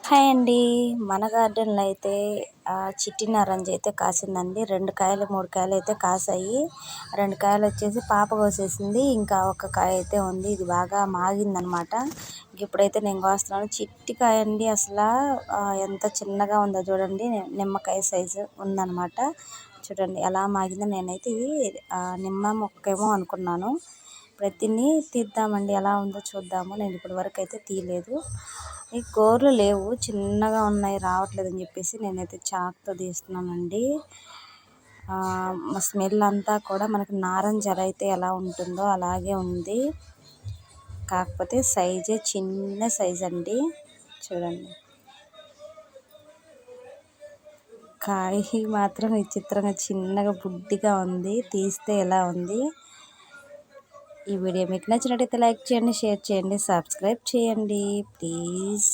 Hi అండి. మన గార్డెన్లో అయితే చిట్టి నారంజ అయితే కాసిందండి. 2 కాయలు 3 కాయలు అయితే కాసాయి. 2 కాయలు వచ్చేసి పాప కోసేసింది. ఇంకా ఒక కాయ అయితే ఉంది. ఇది బాగా మాగిందనమాట. ఇప్పుడైతే నేను కోస్తున్నాను. చిట్టి కాయ అండి. అసలు ఎంత చిన్నగా ఉందో చూడండి. నిమ్మకాయ సైజు ఉందన్నమాట. చూడండి ఎలా మాగిందో. నేనైతే ఇది నిమ్మ మొక్కేమో అనుకున్నాను. ప్రతిని తీద్దామండి, ఎలా ఉందో చూద్దాము. నేను ఇప్పటి వరకు అయితే తీయలేదు. ఈ గోర్లు లేవు, చిన్నగా ఉన్నాయి, రావట్లేదు అని చెప్పేసి నేనైతే చాక్తో తీస్తున్నానండి. స్మెల్ అంతా కూడా మనకి నారింజ అయితే ఎలా ఉంటుందో అలాగే ఉంది. కాకపోతే సైజే చిన్న సైజ్ అండి. చూడండి, కాయ మాత్రం విచిత్రంగా చిన్నగా బుడ్డిగా ఉంది. తీస్తే ఎలా ఉంది. ఈ వీడియో మీకు నచ్చినట్టయితే లైక్ చేయండి, షేర్ చేయండి, సబ్స్క్రైబ్ చేయండి ప్లీజ్.